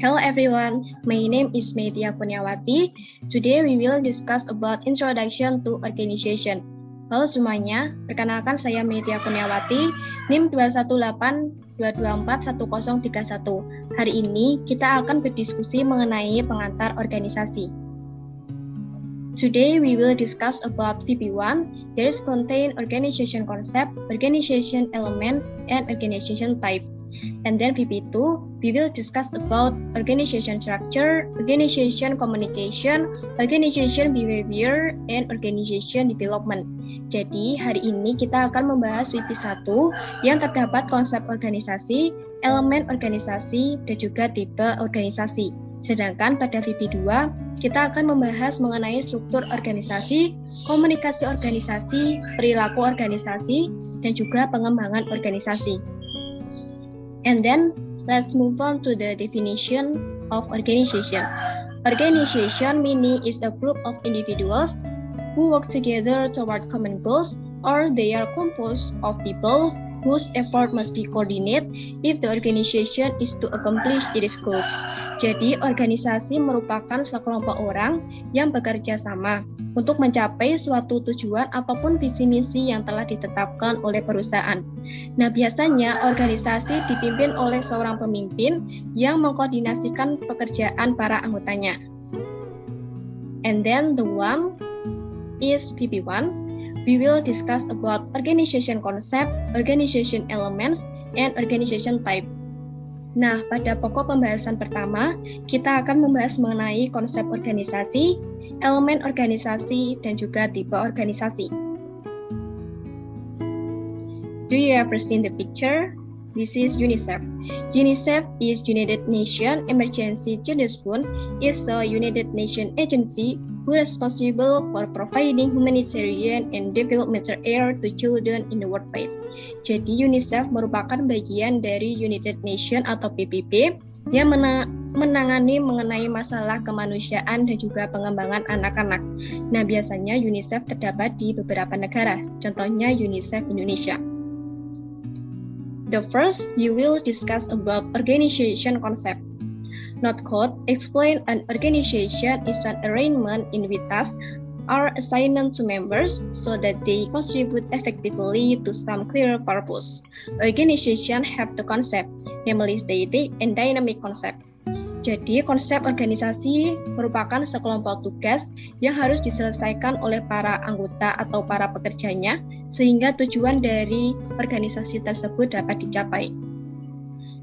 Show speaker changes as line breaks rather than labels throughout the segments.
Hello everyone, my name is Metia Punyawati. Today we will discuss about introduction to organization. Halo semuanya, perkenalkan saya Metia Punyawati, NIM 21822241031. Hari ini kita akan berdiskusi mengenai pengantar organisasi. Today we will discuss about VP1, that is contain organization concept, organization elements, and organization type. And then VP2, we will discuss about organization structure, organization communication, organization behavior, and organization development. Jadi hari ini kita akan membahas VP1 yang terdapat konsep organisasi, elemen organisasi, dan juga tipe organisasi. Sedangkan pada VP2, kita akan membahas mengenai struktur organisasi, komunikasi organisasi, perilaku organisasi, dan juga pengembangan organisasi. And then, let's move on to the definition of organization. Organization meaning is a group of individuals who work together toward common goals, or they are composed of people whose effort must be coordinated if the organization is to accomplish its goals. Jadi, organisasi merupakan sekelompok orang yang bekerja sama untuk mencapai suatu tujuan ataupun visi misi yang telah ditetapkan oleh perusahaan. Nah, biasanya organisasi dipimpin oleh seorang pemimpin yang mengkoordinasikan pekerjaan para anggotanya. And then the one is VP1. We will discuss about organization concept, organization elements, and organization type. Nah, pada pokok pembahasan pertama, kita akan membahas mengenai konsep organisasi, elemen organisasi, dan juga tipe organisasi. Do you ever seen the picture? This is UNICEF. UNICEF is United Nations Emergency Children's Fund, is a United Nations agency who is responsible for providing humanitarian and developmental aid to children in the world. Jadi UNICEF merupakan bagian dari United Nations atau PBB yang menangani mengenai masalah kemanusiaan dan juga pengembangan anak-anak. Nah, biasanya UNICEF terdapat di beberapa negara, contohnya UNICEF Indonesia. The first, you will discuss about organization concept. Note code explain an organization is an arrangement in which tasks are assigned to members so that they contribute effectively to some clear purpose. Organization have the concept, namely static and dynamic concept. Jadi, konsep organisasi merupakan sekelompok tugas yang harus diselesaikan oleh para anggota atau para pekerjanya sehingga tujuan dari organisasi tersebut dapat dicapai.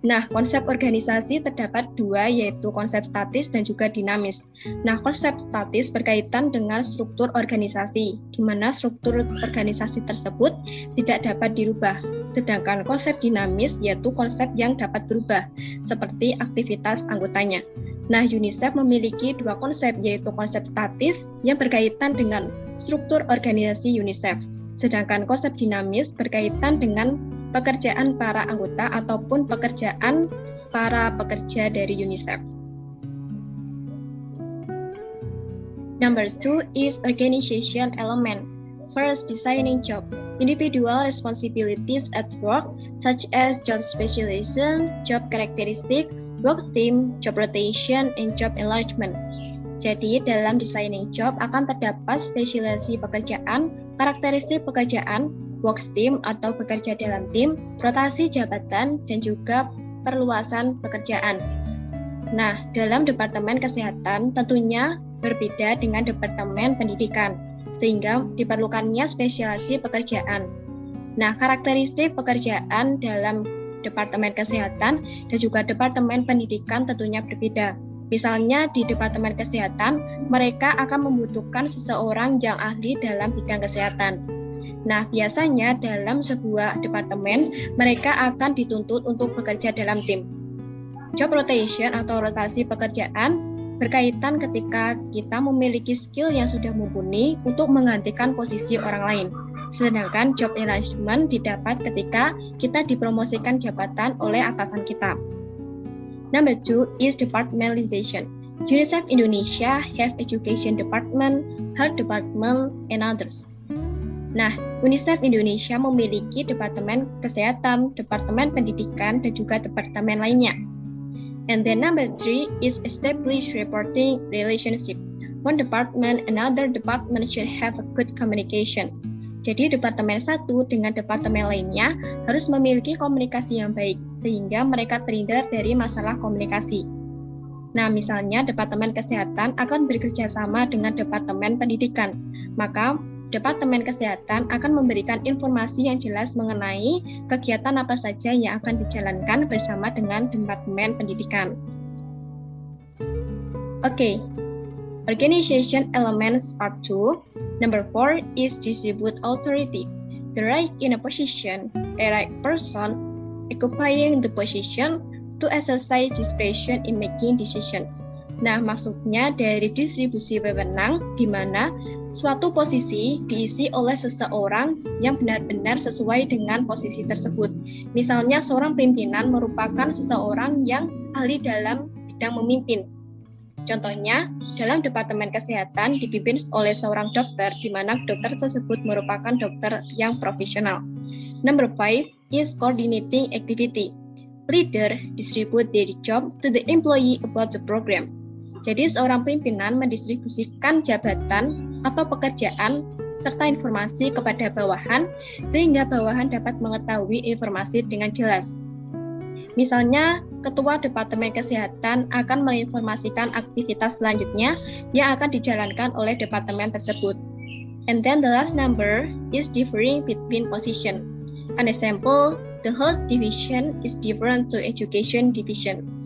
Nah, konsep organisasi terdapat dua, yaitu konsep statis dan juga dinamis. Nah, konsep statis berkaitan dengan struktur organisasi, di mana struktur organisasi tersebut tidak dapat dirubah. Sedangkan konsep dinamis yaitu konsep yang dapat berubah, seperti aktivitas anggotanya. Nah, UNICEF memiliki dua konsep, yaitu konsep statis yang berkaitan dengan struktur organisasi UNICEF. Sedangkan konsep dinamis berkaitan dengan pekerjaan para anggota ataupun pekerjaan para pekerja dari UNICEF. Number 2 is organization element. First, designing job. Individual responsibilities at work, such as job specialization, job characteristic, work team, job rotation, and job enlargement. Jadi, dalam designing job akan terdapat spesialisasi pekerjaan, karakteristik pekerjaan, work team atau bekerja dalam tim, rotasi jabatan, dan juga perluasan pekerjaan. Nah, dalam Departemen Kesehatan tentunya berbeda dengan Departemen Pendidikan, sehingga diperlukannya spesialisasi pekerjaan. Nah, karakteristik pekerjaan dalam Departemen Kesehatan dan juga Departemen Pendidikan tentunya berbeda. Misalnya di Departemen Kesehatan, mereka akan membutuhkan seseorang yang ahli dalam bidang kesehatan. Nah, biasanya dalam sebuah departemen, mereka akan dituntut untuk bekerja dalam tim. Job rotation atau rotasi pekerjaan berkaitan ketika kita memiliki skill yang sudah mumpuni untuk menggantikan posisi orang lain. Sedangkan job enlargement didapat ketika kita dipromosikan jabatan oleh atasan kita. Number 2 is departmentalization. UNICEF Indonesia have education department, health department, and others. Nah, UNICEF Indonesia memiliki Departemen Kesehatan, Departemen Pendidikan, dan juga departemen lainnya. And then number 3 is establish reporting relationship. One department, another department should have a good communication. Jadi departemen satu dengan departemen lainnya harus memiliki komunikasi yang baik sehingga mereka terhindar dari masalah komunikasi. Nah, misalnya departemen kesehatan akan bekerja sama dengan departemen pendidikan, maka Departemen Kesehatan akan memberikan informasi yang jelas mengenai kegiatan apa saja yang akan dijalankan bersama dengan Departemen Pendidikan. Okay, organization elements are 2. Number 4 is distribute authority. The right in a position, a right person occupying the position to exercise discretion in making decision. Nah, maksudnya dari distribusi wewenang di mana suatu posisi diisi oleh seseorang yang benar-benar sesuai dengan posisi tersebut. Misalnya seorang pimpinan merupakan seseorang yang ahli dalam bidang memimpin. Contohnya, dalam Departemen Kesehatan dipimpin oleh seorang dokter, di mana dokter tersebut merupakan dokter yang profesional. Number 5 is coordinating activity. Leader distribute their job to the employee about the program. Jadi seorang pimpinan mendistribusikan jabatan atau pekerjaan serta informasi kepada bawahan sehingga bawahan dapat mengetahui informasi dengan jelas. Misalnya, Ketua Departemen Kesehatan akan menginformasikan aktivitas selanjutnya yang akan dijalankan oleh departemen tersebut. And then the last number is differing between position. An example, the health division is different to education division.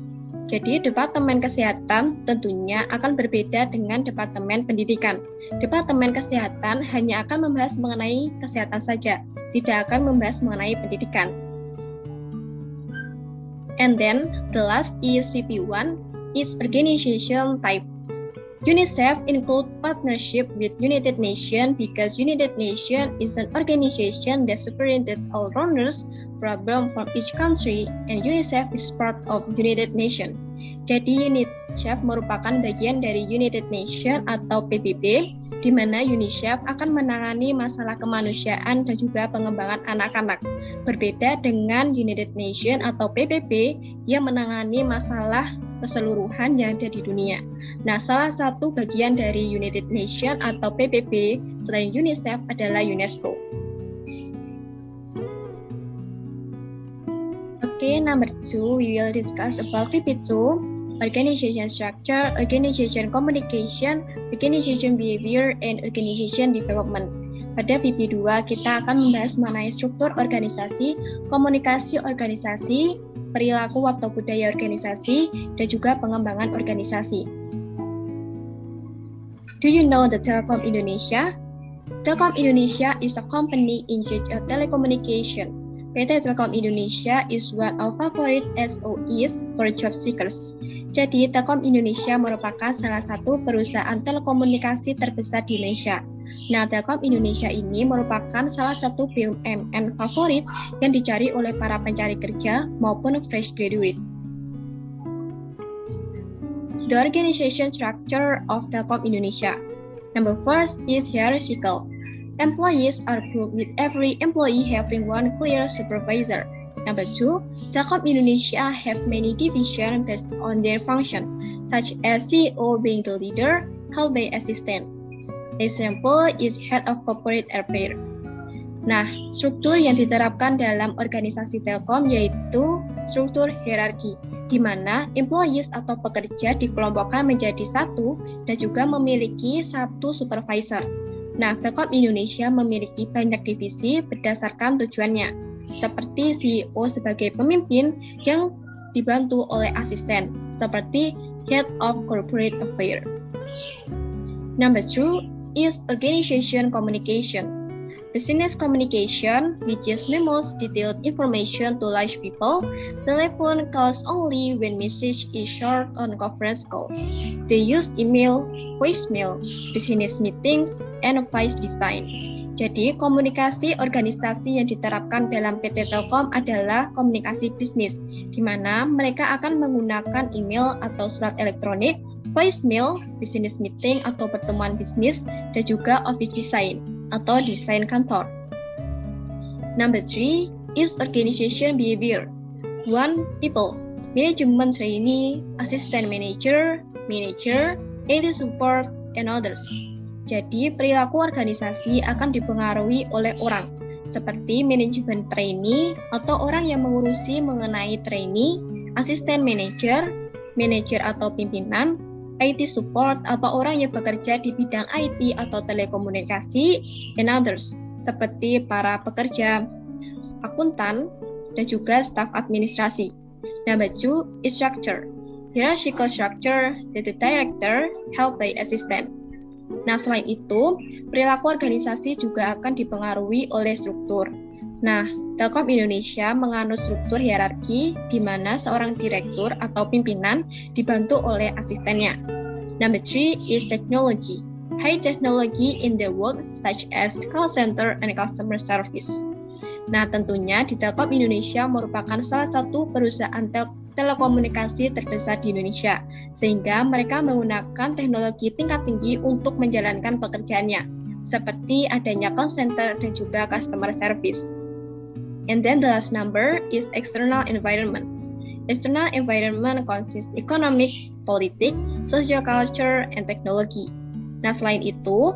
Jadi, Departemen Kesehatan tentunya akan berbeda dengan Departemen Pendidikan. Departemen Kesehatan hanya akan membahas mengenai kesehatan saja, tidak akan membahas mengenai pendidikan. And then, the last is VP1, is organization type. UNICEF includes partnership with United Nations because United Nations is an organization that superintends all runners problem from each country, and UNICEF is part of United Nations. Jadi UNICEF merupakan bagian dari United Nations atau PBB, di mana UNICEF akan menangani masalah kemanusiaan dan juga pengembangan anak-anak. Berbeda dengan United Nations atau PBB yang menangani masalah keseluruhan yang ada di dunia. Nah, salah satu bagian dari United Nations atau PBB selain UNICEF adalah UNESCO. Okay, number 2, we will discuss about VP2, organization structure, organization communication, organization behavior, and organization development. Pada VP2, kita akan membahas mengenai struktur organisasi, komunikasi organisasi, perilaku atau budaya organisasi, dan juga pengembangan organisasi. Do you know the Telkom Indonesia? Telkom Indonesia is a company in charge of telecommunication. PT Telkom Indonesia is one of favorite SOEs for job seekers. Jadi, Telkom Indonesia merupakan salah satu perusahaan telekomunikasi terbesar di Indonesia. Nah, Telkom Indonesia ini merupakan salah satu BUMN favorit yang dicari oleh para pencari kerja maupun fresh graduate. The organization structure of Telkom Indonesia. Number 1 is hierarchical. Employees are grouped with every employee having one clear supervisor. Number 2, Telkom Indonesia have many divisions based on their function, such as CEO being the leader, held by assistant. Example is head of corporate affairs. Nah, struktur yang diterapkan dalam organisasi Telkom yaitu struktur hierarki, di mana employees atau pekerja dikelompokkan menjadi satu dan juga memiliki satu supervisor. Nah, Telkom Indonesia memiliki banyak divisi berdasarkan tujuannya, seperti CEO sebagai pemimpin yang dibantu oleh asisten, seperti Head of Corporate Affairs. Number 2 is organization communication. Business communication, which is memos detailed information to large people, telephone calls only when message is short on conference calls. They use email, voicemail, business meetings, and voice design. Jadi, komunikasi organisasi yang diterapkan dalam PT Telkom adalah komunikasi bisnis, di mana mereka akan menggunakan email atau surat elektronik, voicemail, business meeting atau pertemuan bisnis, dan juga office design atau desain kantor. Number 3 is organization behavior. 1. People. management trainee, assistant manager, manager, IT support, and others. Jadi, perilaku organisasi akan dipengaruhi oleh orang, seperti manajemen trainee atau orang yang mengurusi mengenai trainee, asisten manager, manajer atau pimpinan, IT support atau orang yang bekerja di bidang IT atau telekomunikasi, and others, seperti para pekerja akuntan dan juga staf administrasi. Number 2 is structure. Hierarchical structure, the director, helped by assistant. Nah, selain itu, perilaku organisasi juga akan dipengaruhi oleh struktur. Nah, Telkom Indonesia menganut struktur hierarki di mana seorang direktur atau pimpinan dibantu oleh asistennya. Number 3 is technology. High technology in their work such as call center and customer service. Nah, tentunya di Telkom Indonesia merupakan salah satu perusahaan telekomunikasi terbesar di Indonesia, sehingga mereka menggunakan teknologi tingkat tinggi untuk menjalankan pekerjaannya, seperti adanya call center dan juga customer service. And then the last number is external environment. External environment consists economics, politics, social culture, and technology. Nah, selain itu,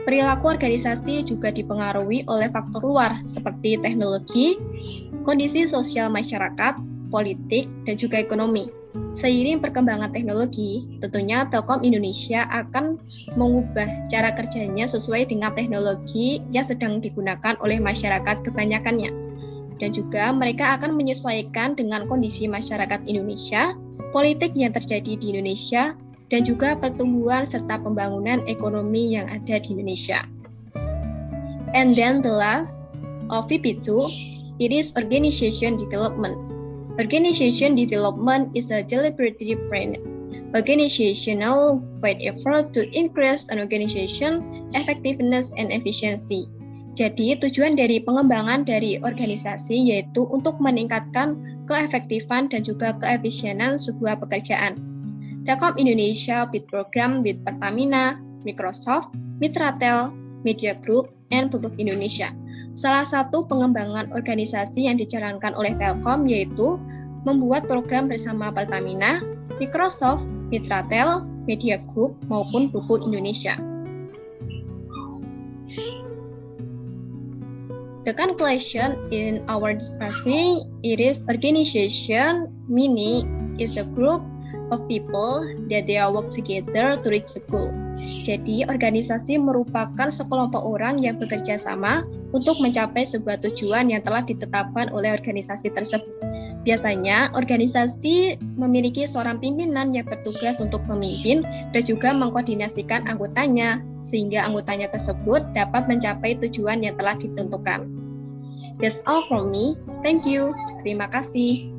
perilaku organisasi juga dipengaruhi oleh faktor luar seperti teknologi, kondisi sosial masyarakat, politik, dan juga ekonomi. Seiring perkembangan teknologi, tentunya Telkom Indonesia akan mengubah cara kerjanya sesuai dengan teknologi yang sedang digunakan oleh masyarakat kebanyakannya. Dan juga mereka akan menyesuaikan dengan kondisi masyarakat Indonesia, politik yang terjadi di Indonesia, dan juga pertumbuhan serta pembangunan ekonomi yang ada di Indonesia. And then the last of VP2, it is organization development. Organization development is a deliberately planned organizational wide effort to increase an organization effectiveness and efficiency. Jadi, tujuan dari pengembangan dari organisasi yaitu untuk meningkatkan keefektifan dan juga keefisienan sebuah pekerjaan. Telkom Indonesia bid program with Pertamina, Microsoft, Mitratel, Media Group, and Pupuk Indonesia. Salah satu pengembangan organisasi yang dijalankan oleh Telkom yaitu membuat program bersama Pertamina, Microsoft, Mitratel, Media Group, maupun Pupuk Indonesia. The conclusion in our discussion, it is organization, meaning is a group of people that they are work together to reach the goal. Jadi, organisasi merupakan sekelompok orang yang bekerja sama untuk mencapai sebuah tujuan yang telah ditetapkan oleh organisasi tersebut. Biasanya, organisasi memiliki seorang pimpinan yang bertugas untuk memimpin dan juga mengkoordinasikan anggotanya, sehingga anggotanya tersebut dapat mencapai tujuan yang telah ditentukan. That's all from me. Thank you. Terima kasih.